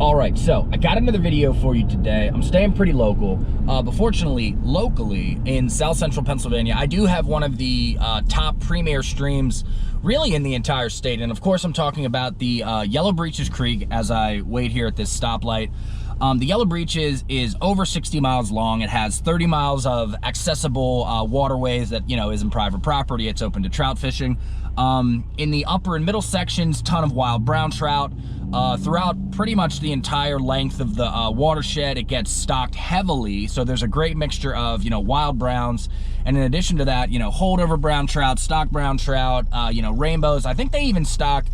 All right, so I got another video for you today. I'm staying pretty local, but fortunately, locally in South Central Pennsylvania, I do have one of the top premier streams really in the entire state. And of course, I'm talking about the Yellow Breeches Creek as I wait here at this stoplight. The Yellow Breeches is over 60 miles long. It has 30 miles of accessible waterways that, you know, isn't private property. It's open to trout fishing. In the upper and middle sections, ton of wild brown trout. Throughout pretty much the entire length of the watershed, it gets stocked heavily. So there's a great mixture of, you know, wild browns. And in addition to that, you know, holdover brown trout, stock brown trout, you know, rainbows. I think they even stock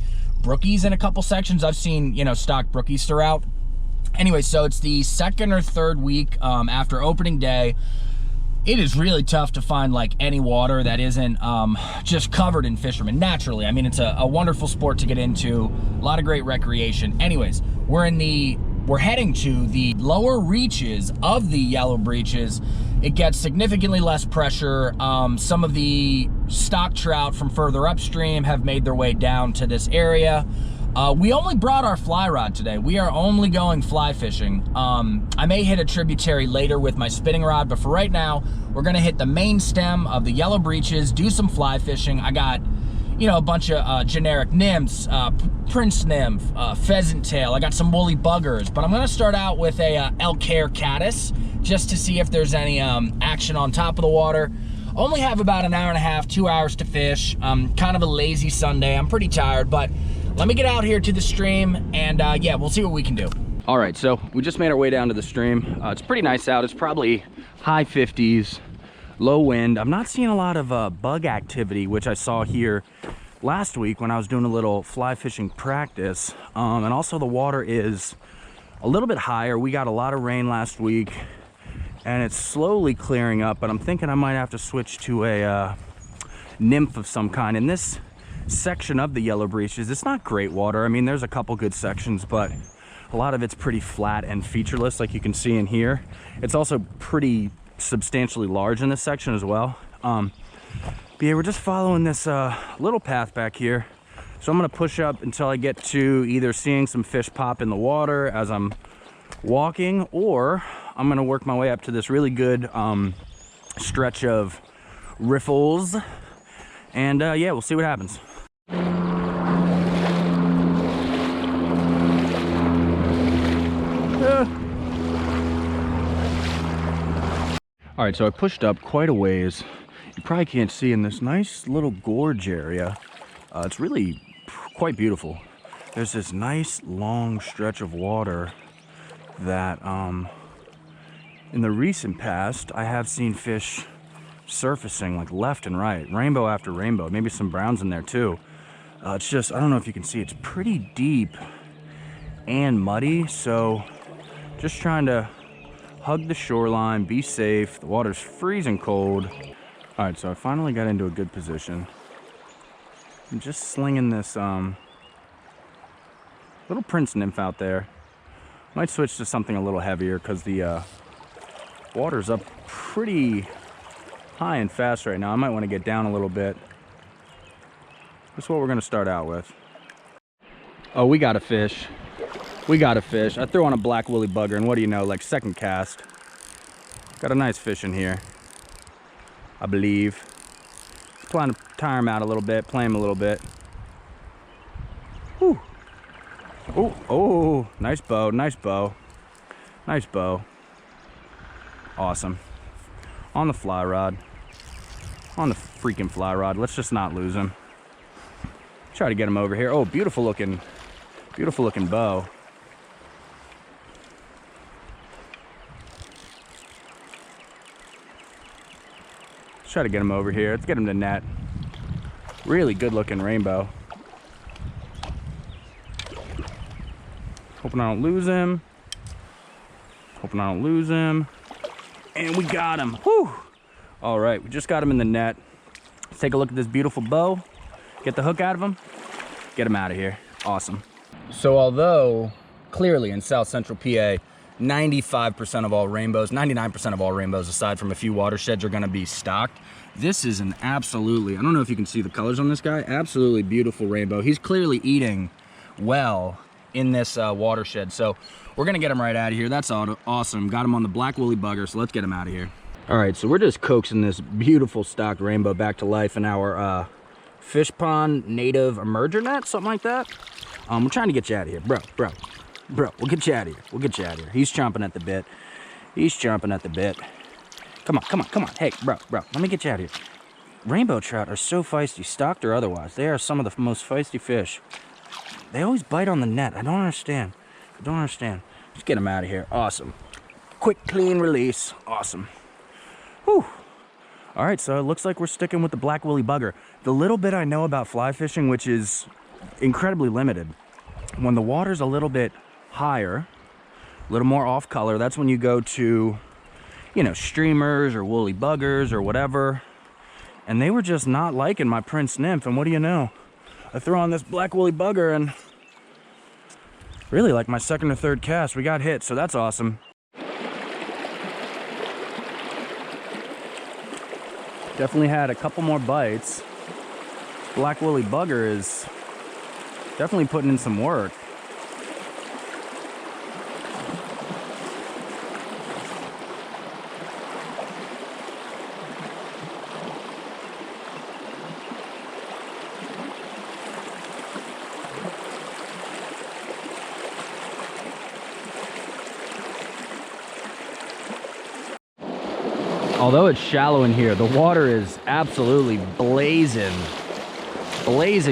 brookies in a couple sections. I've seen, you know, stock brookies throughout. Anyway, so it's the second or third week after opening day. It is really tough to find like any water that isn't just covered in fishermen naturally. I mean, it's a wonderful sport to get into, a lot of great recreation. Anyways, we're heading to the lower reaches of the Yellow Breeches. It gets significantly less pressure. Some of the stock trout from further upstream have made their way down to this area. We only brought our fly rod today. We are only going fly fishing. I may hit a tributary later with my spinning rod, but for right now, we're gonna hit the main stem of the Yellow Breeches, do some fly fishing. I got, you know, a bunch of generic nymphs, prince nymph, pheasant tail. I got some woolly buggers, but I'm gonna start out with a elk hair caddis just to see if there's any action on top of the water. Only have about an hour and a half, 2 hours to fish. Kind of a lazy Sunday. I'm pretty tired, but let me get out here to the stream and yeah, we'll see what we can do. All right, so we just made our way down to the stream. It's pretty nice out. It's probably high 50s, low wind. I'm not seeing a lot of bug activity, which I saw here last week when I was doing a little fly fishing practice. And also the water is a little bit higher. We got a lot of rain last week and it's slowly clearing up, but I'm thinking I might have to switch to a nymph of some kind. In this section of the Yellow Breeches, it's not great water. I mean, there's a couple good sections, but a lot of it's pretty flat and featureless, like you can see in here. It's also pretty substantially large in this section as well. But yeah, we're just following this little path back here. So I'm gonna push up until I get to either seeing some fish pop in the water as I'm walking, or I'm gonna work my way up to this really good stretch of riffles. And yeah, we'll see what happens. All right, so I pushed up quite a ways. You probably can't see in this nice little gorge area. It's really quite beautiful. There's this nice long stretch of water that in the recent past I have seen fish surfacing like left and right, rainbow after rainbow, maybe some browns in there too. It's just, I don't know if you can see, it's pretty deep and muddy, so just trying to hug the shoreline, be safe. The water's freezing cold. All right, so I finally got into a good position. I'm just slinging this little prince nymph out there. Might switch to something a little heavier because the water's up pretty high and fast right now. I might want to get down a little bit. That's what we're going to start out with. Oh, we got a fish. We got a fish. I threw on a black woolly bugger, and what do you know, like second cast. Got a nice fish in here, I believe. Trying to tire him out a little bit, play him a little bit. Whew. Oh, oh, nice bow, nice bow. Nice bow. Awesome. On the fly rod. On the freaking fly rod. Let's just not lose him. Try to get him over here. Oh, beautiful looking bow. Let's try to get him over here. Let's get him to net. Really good looking rainbow. Hoping I don't lose him. Hoping I don't lose him. And we got him. Whew. All right, we just got him in the net. Let's take a look at this beautiful bow. Get the hook out of him. Get him out of here. Awesome. So although clearly in South Central PA, 95% of all rainbows, 99% of all rainbows, aside from a few watersheds, are gonna be stocked. This is an absolutely, I don't know if you can see the colors on this guy, absolutely beautiful rainbow. He's clearly eating well in this watershed. So we're gonna get him right out of here. That's awesome. Got him on the black woolly bugger, so let's get him out of here. All right, so we're just coaxing this beautiful stocked rainbow back to life in our fish pond native emerger net, something like that. We're trying to get you out of here, bro. We'll get you out of here. We'll get you out of here. He's chomping at the bit. He's chomping at the bit. Come on. Hey, bro, let me get you out of here. Rainbow trout are so feisty, stocked or otherwise. They are some of the most feisty fish. They always bite on the net. I don't understand. Let's get them out of here. Awesome. Quick, clean release. Awesome. Whew. All right, so it looks like we're sticking with the black woolly bugger. The little bit I know about fly fishing, which is incredibly limited, when the water's a little bit higher, a little more off color, that's when you go to, you know, streamers or woolly buggers or whatever. And they were just not liking my Prince Nymph. And what do you know? I threw on this black woolly bugger and really like my second or third cast, we got hit. So that's awesome. Definitely had a couple more bites. Black woolly bugger is definitely putting in some work. Although it's shallow in here, the water is absolutely blazing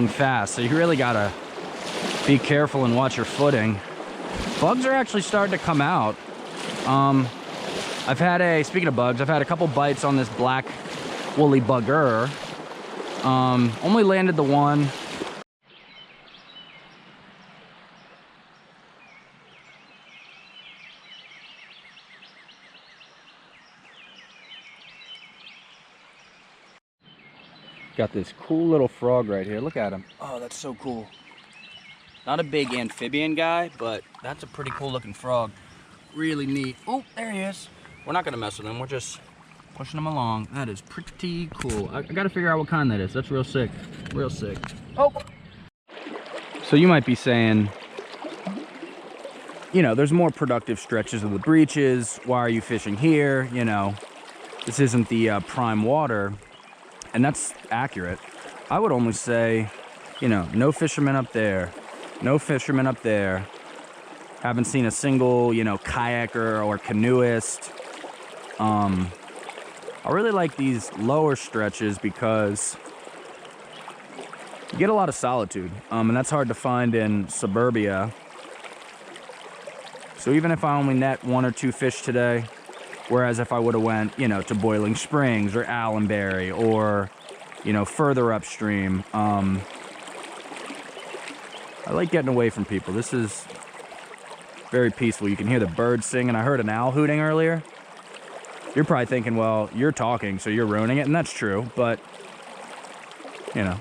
fast. So you really gotta be careful and watch your footing. Bugs are actually starting to come out. Speaking of bugs, I've had a couple bites on this black woolly bugger. Only landed the one. Got this cool little frog right here. Look at him. Oh, that's so cool. Not a big amphibian guy, but that's a pretty cool looking frog. Really neat. Oh, there he is. We're not gonna mess with him. We're just pushing him along. That is pretty cool. I gotta figure out what kind that is. That's real sick. Real sick. Oh. So you might be saying, you know, there's more productive stretches of the breeches. Why are you fishing here? You know, this isn't the prime water. And that's accurate. I would only say, you know, no fishermen up there. No fishermen up there. Haven't seen a single, you know, kayaker or canoeist. I really like these lower stretches because you get a lot of solitude. And that's hard to find in suburbia. So even if I only net 1 or 2 fish today, whereas if I would have went, you know, to Boiling Springs or Allenbury or, you know, further upstream, I like getting away from people. This is very peaceful. You can hear the birds sing, and I heard an owl hooting earlier. You're probably thinking, well, you're talking, so you're ruining it, and that's true, but, you know,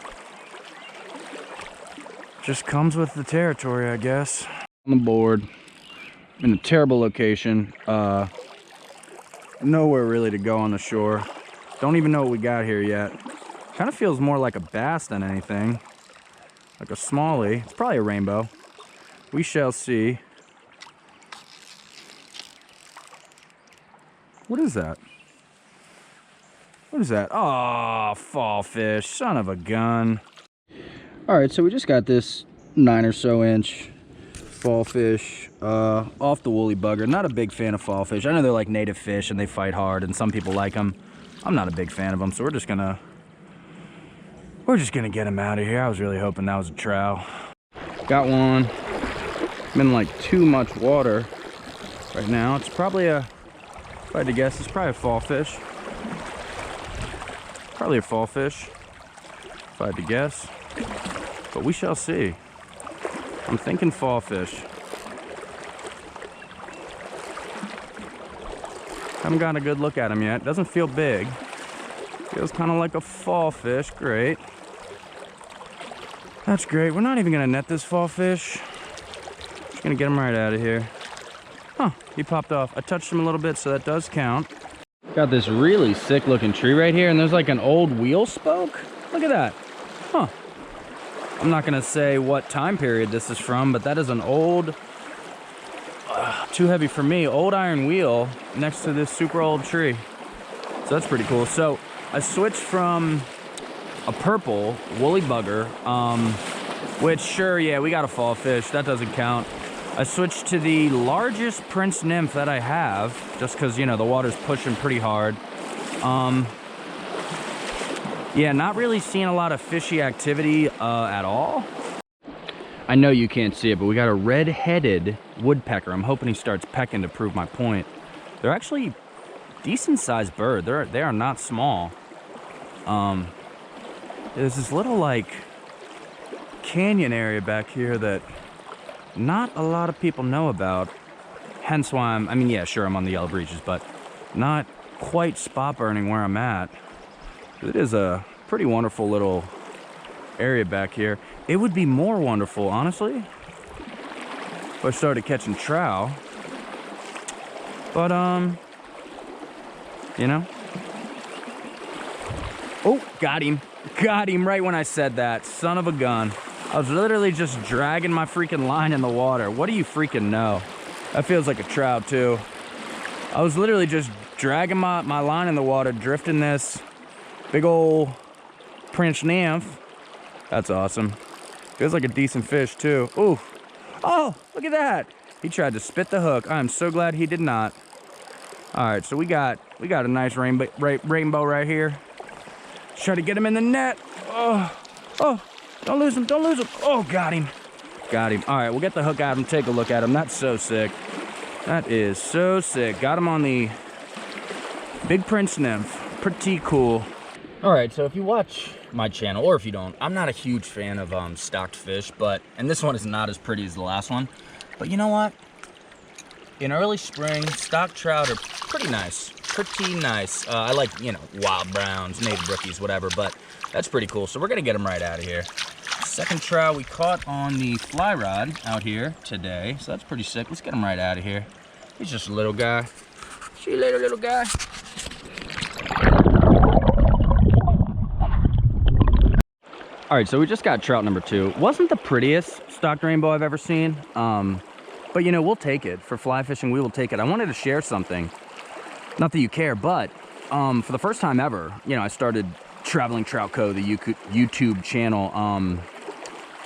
just comes with the territory, I guess. On the board, in a terrible location. Nowhere really to go on the shore. Don't even know what we got here yet. Kind of feels more like a bass than anything. Like a smallie. It's probably a rainbow. We shall see. What is that? What is that? Oh, fallfish. Son of a gun. Alright, so we just got this 9 or so inch fallfish off the woolly bugger. Not a big fan of fallfish. I know they're like native fish and they fight hard and some people like them. I'm not a big fan of them, so we're just gonna get them out of here. I was really hoping that was a trout. Got one. I'm in like too much water right now. It's probably if I had to guess, it's probably a fallfish. Probably a fallfish, if I had to guess. But we shall see. I'm thinking fallfish. Haven't gotten a good look at him yet. Doesn't feel big. Feels kind of like a fallfish. Great. That's great. We're not even gonna net this fallfish. Just gonna get him right out of here. Huh, he popped off. I touched him a little bit, so that does count. Got this really sick looking tree right here, and there's like an old wheel spoke. Look at that. Huh. I'm not gonna say what time period this is from, but that is an old, too heavy for me, old iron wheel next to this super old tree. So that's pretty cool. So I switched from a purple woolly bugger, which sure, yeah, we got a fall fish, that doesn't count. I switched to the largest Prince nymph that I have, just because, you know, the water's pushing pretty hard. Yeah, not really seeing a lot of fishy activity at all. I know you can't see it, but we got a red-headed woodpecker. I'm hoping he starts pecking to prove my point. They're actually decent-sized bird. They are not small. There's this little, like, canyon area back here that not a lot of people know about. Hence why I mean, yeah, sure, I'm on the Yellow Breeches, but not quite spot burning where I'm at. It is a pretty wonderful little area back here. It would be more wonderful, honestly, if I started catching trout. But, you know. Oh, got him. Got him right when I said that. Son of a gun. I was literally just dragging my freaking line in the water. What do you freaking know? That feels like a trout, too. I was literally just dragging my line in the water, drifting this big old Prince nymph. That's awesome. Feels like a decent fish, too. Ooh. Oh, look at that. He tried to spit the hook. I'm so glad he did not. All right, so we got a nice rainbow right here. Let's try to get him in the net. Oh, don't lose him, don't lose him. Oh, got him. Got him. All right, we'll get the hook out and take a look at him. That's so sick. That is so sick. Got him on the big Prince nymph. Pretty cool. All right, so if you watch my channel, or if you don't, I'm not a huge fan of stocked fish, and this one is not as pretty as the last one. But you know what? In early spring, stocked trout are pretty nice. Pretty nice. I like, you know, wild browns, native rookies, whatever, but that's pretty cool. So we're gonna get them right out of here. Second trout we caught on the fly rod out here today, so that's pretty sick. Let's get him right out of here. He's just a little guy. See you later, little guy. All right, so we just got trout number 2. Wasn't the prettiest stocked rainbow I've ever seen, but you know, we'll take it. For fly fishing, we will take it. I wanted to share something. Not that you care, but for the first time ever, you know, I started Traveling Trout Co., the YouTube channel,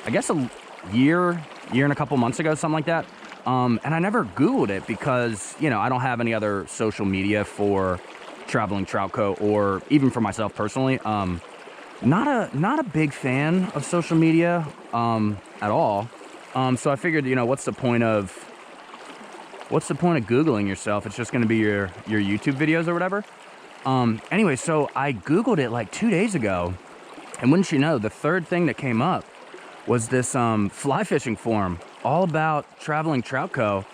I guess a year and a couple months ago, something like that. And I never Googled it because, you know, I don't have any other social media for Traveling Trout Co., or even for myself personally. Not a big fan of social media at all. So I figured, you know, what's the point of Googling yourself? It's just going to be your YouTube videos or whatever. Anyway, so I Googled it like 2 days ago, and wouldn't you know, the third thing that came up was this fly fishing forum all about Traveling Trout Co.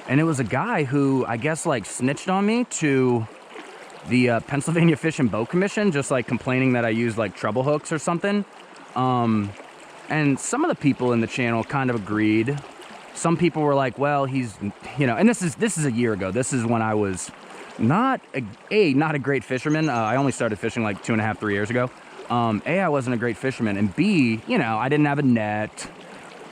And it was a guy who I guess like snitched on me to the Pennsylvania Fish and Boat Commission, just like complaining that I used like treble hooks or something. And some of the people in the channel kind of agreed. Some people were like, well, he's, you know, and this is a year ago. This is when I was not a great fisherman. I only started fishing like 2.5, 3 years ago. I wasn't a great fisherman, and B, you know, I didn't have a net.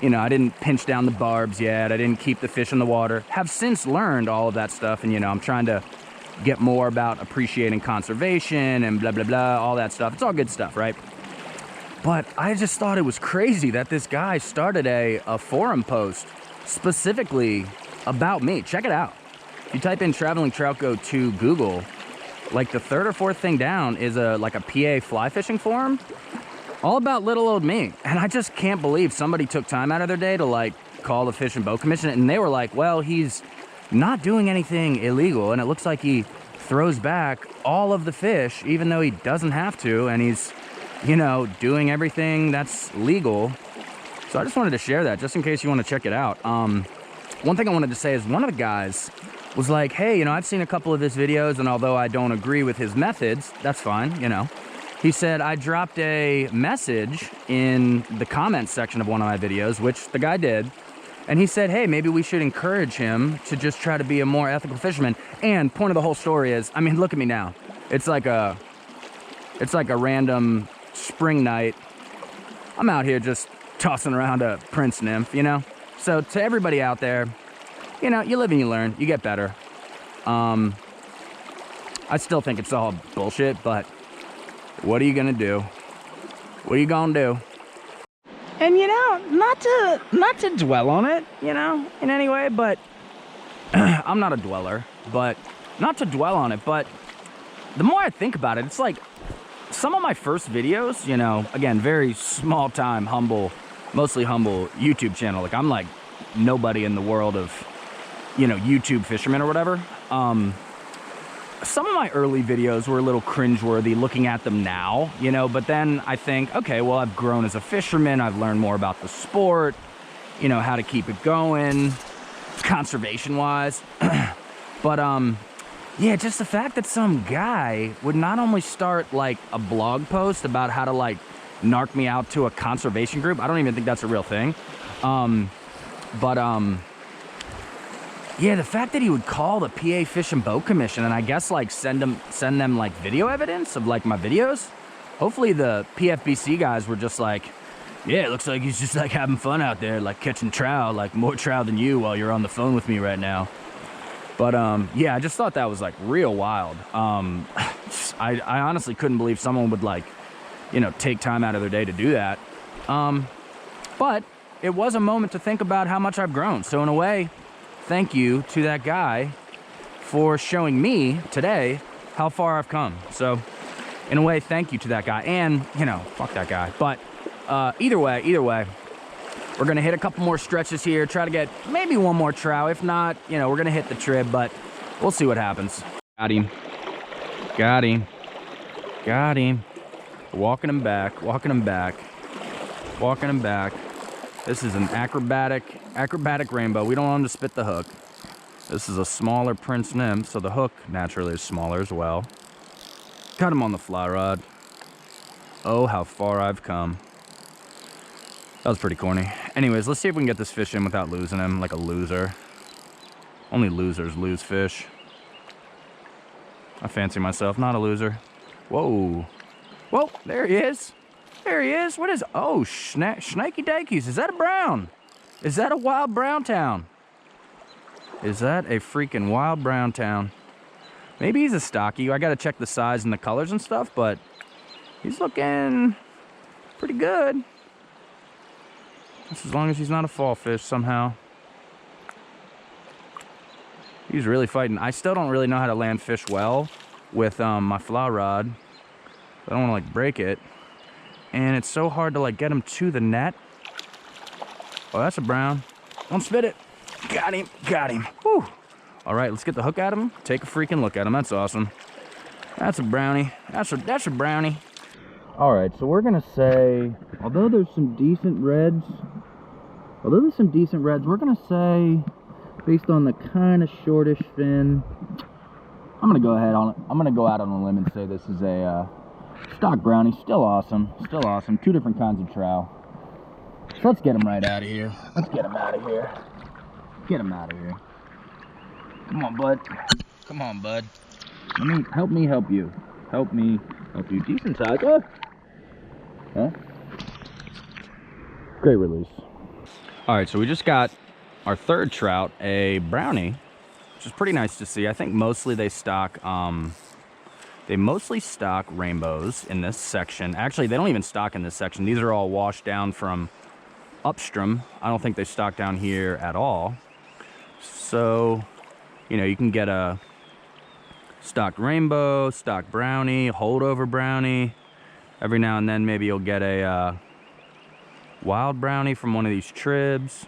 You know, I didn't pinch down the barbs yet. I didn't keep the fish in the water. Have since learned all of that stuff, and you know, I'm trying to get more about appreciating conservation and blah, blah, blah, all that stuff. It's all good stuff, right? But I just thought it was crazy that this guy started a forum post specifically about me. Check it out. If you type in Traveling Trout Co. to Google, like the third or fourth thing down is like a PA fly fishing forum, all about little old me. And I just can't believe somebody took time out of their day to like call the Fish and Boat Commission, and they were like, well, he's not doing anything illegal, and it looks like he throws back all of the fish even though he doesn't have to, and he's, you know, doing everything that's legal. So I just wanted to share that just in case you want to check it out. One thing I wanted to say is one of the guys was like, hey, you know, I've seen a couple of his videos, and although I don't agree with his methods, that's fine, you know. He said, I dropped a message in the comments section of one of my videos, which the guy did, and he said, hey, maybe we should encourage him to just try to be a more ethical fisherman. And point of the whole story is, I mean, look at me now. It's like a random spring night. I'm out here just tossing around a Prince nymph, you know? So to everybody out there, you know, you live and you learn, you get better. I still think it's all bullshit, but what are you gonna do? What are you gonna do? And you know, not to dwell on it, you know, in any way, but I'm not a dweller, but not to dwell on it, but the more I think about it, it's like some of my first videos, you know, again, very small time, humble, mostly humble YouTube channel. Like I'm like nobody in the world of, you know, YouTube fishermen or whatever. Some of my early videos were a little cringeworthy looking at them now, you know, but then I think, okay, well, I've grown as a fisherman. I've learned more about the sport, you know, how to keep it going, conservation-wise. But, yeah, just the fact that some guy would not only start, like, a blog post about how to, like, narc me out to a conservation group. I don't even think that's a real thing. Yeah, the fact that he would call the PA Fish and Boat Commission and I guess like send them like video evidence of like my videos. Hopefully the PFBC guys were just like, yeah, it looks like he's just like having fun out there, like catching trout, like more trout than you while you're on the phone with me right now. But yeah, I just thought that was like real wild. I honestly couldn't believe someone would like, you know, take time out of their day to do that. But it was a moment to think about how much I've grown. So in a way, thank you to that guy for showing me today how far I've come. So in a way, thank you to that guy. And, you know, fuck that guy. But either way, we're going to hit a couple more stretches here, try to get maybe one more trout. If not, you know, we're going to hit the trib, but we'll see what happens. Got him. Got him. Got him. Walking him back, walking him back, walking him back. This is an acrobatic rainbow. We don't want him to spit the hook. This is a smaller Prince nymph, so the hook naturally is smaller as well. Got him on the fly rod. Oh, how far I've come. That was pretty corny. Anyways, let's see if we can get this fish in without losing him like a loser. Only losers lose fish. I fancy myself not a loser. Whoa. Whoa, there he is. There he is. What is... Oh, snaky dakies. Is that a brown? Is that a wild brown town? Is that a freaking wild brown town? Maybe he's a stocky. I got to check the size and the colors and stuff, but he's looking pretty good. Just as long as he's not a fall fish somehow. He's really fighting. I still don't really know how to land fish well with my fly rod. I don't want to like break it. And it's so hard to like get him to the net. Oh, that's a brown. Don't spit it. Got him. Got him. Whew. All right, let's get the hook at him. Take a freaking look at him. That's awesome. That's a brownie. That's a brownie. All right, so we're gonna say, although there's some decent reds, we're gonna say, based on the kind of shortish fin, I'm gonna go out on a limb and say this is a stock brownie. Still awesome. Still awesome. Two different kinds of trout. So let's get him right out of here. Let's get him out of here. Get him out of here. Come on, bud. Come on, bud. Help me help you. Help me help you. Decent size. Oh. Huh? Great release. All right, so we just got our third trout, a brownie, which is pretty nice to see. I think mostly they mostly stock rainbows in this section. Actually, they don't even stock in this section. These are all washed down from upstream. I don't think they stock down here at all. So, you know, you can get a stocked rainbow, stocked brownie, holdover brownie. Every now and then, maybe you'll get a wild brownie from one of these tribs.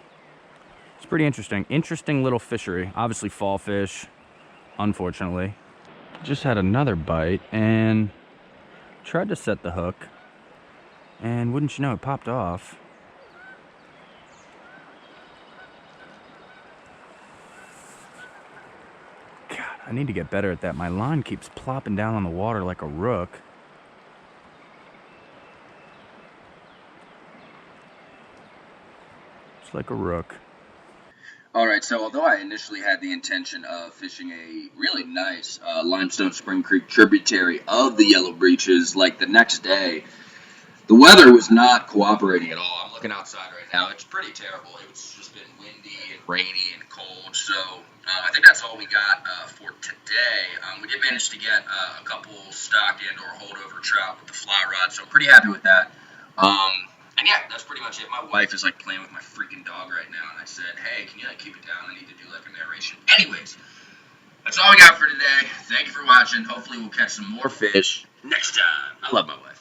It's pretty interesting. Interesting little fishery. Obviously fall fish, unfortunately. Just had another bite and tried to set the hook. And wouldn't you know, it popped off. God, I need to get better at that. My line keeps plopping down on the water like a rook. Just like a rook. All right, so although I initially had the intention of fishing a really nice limestone Spring Creek tributary of the Yellow Breeches, like the next day, the weather was not cooperating at all. I'm looking looking outside right now, it's pretty terrible. It's just been windy and rainy and cold. So I think that's all we got for today. We did manage to get a couple stocked and or holdover trout with the fly rod, so I'm pretty happy with that. And yeah, that's pretty much it. My wife is like playing with my freaking dog right now, and I said, hey, can you like keep it down? I need to do like a narration. Anyways, that's all we got for today. Thank you for watching. Hopefully we'll catch some more fish next time. I love my wife.